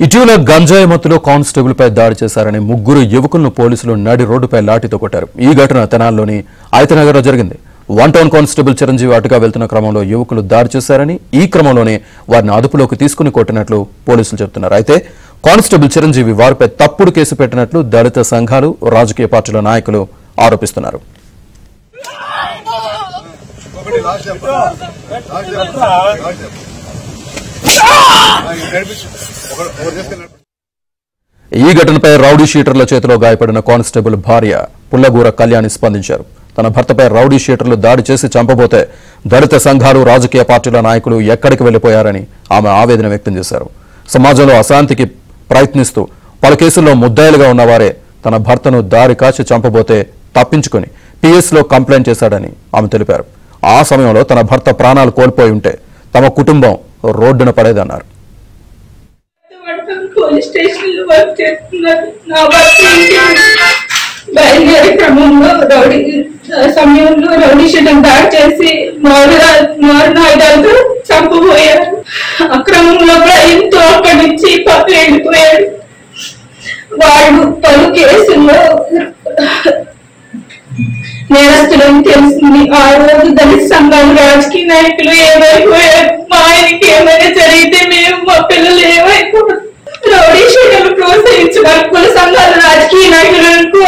ఇటీవల గంజాయి మత్తులో కానిస్టేబుల్ పై దాడి చేశారని ముగ్గురు యువకులను పోలీసులు నడి రోడ్డుపై లాఠీతో కొట్టారు. ఈ ఘటన తెనాలిలోని ఐతనగర్లో జరిగింది. వన్ టౌన్ కానిస్టేబుల్ చిరంజీవి అటుగా వెళ్తున్న క్రమంలో యువకులు దాడి చేశారని, ఈ క్రమంలోనే వారిని అదుపులోకి తీసుకుని కొట్టినట్లు పోలీసులు చెబుతున్నారు. అయితే కానిస్టేబుల్ చిరంజీవి వారిపై తప్పుడు కేసు పెట్టినట్లు దళిత సంఘాలు, రాజకీయ పార్టీల నాయకులు ఆరోపిస్తున్నారు. ఈ ఘటనపై రౌడీ షీటర్ల చేతిలో గాయపడిన కానిస్టేబుల్ భార్య పుల్లగూర కళ్యాణి స్పందించారు. తన భర్తపై రౌడీ షీటర్లు దాడి చేసి చంపబోతే దళిత సంఘాలు, రాజకీయ పార్టీల నాయకులు ఎక్కడికి వెళ్లిపోయారని ఆమె ఆవేదన వ్యక్తం చేశారు. సమాజంలో అశాంతికి ప్రయత్నిస్తూ పలు కేసుల్లో ముద్దాయిలుగా ఉన్నవారే తన భర్తను దారి కాచి చంపబోతే తప్పించుకుని పిఎస్లో కంప్లైంట్ చేశాడని ఆమె తెలిపారు. ఆ సమయంలో తన భర్త ప్రాణాలు కోల్పోయి ఉంటే తమ కుటుంబం రోడ్డున పడేదన్నారు. పోలీస్ స్టేషన్ లో వర్క్ చేస్తున్నారు. నా భర్త బయలుదేరే క్రమంలో సమయంలో రౌడీ షీటర్ దాడి చేసి మారణాయుధాలతో చంపబోయారు. ఆ క్రమంలో భయంతో అక్కడి నుంచి పక్కన వెళ్ళిపోయాడు. వాడు పలు కేసుల్లో నేరస్తులని తెలిసింది. ఆ రోజు దళిత సంఘాలు, రాజకీయ నాయకులు ఏమైపోయారు. మా ఆయనకి ఏమైనా జరిగితే మేము, మా పిల్లలు ఏమైపోయారు. రౌడీ షీటర్లు ప్రోత్సహించడానికి కుల సంఘాల, రాజకీయ నాయకులకు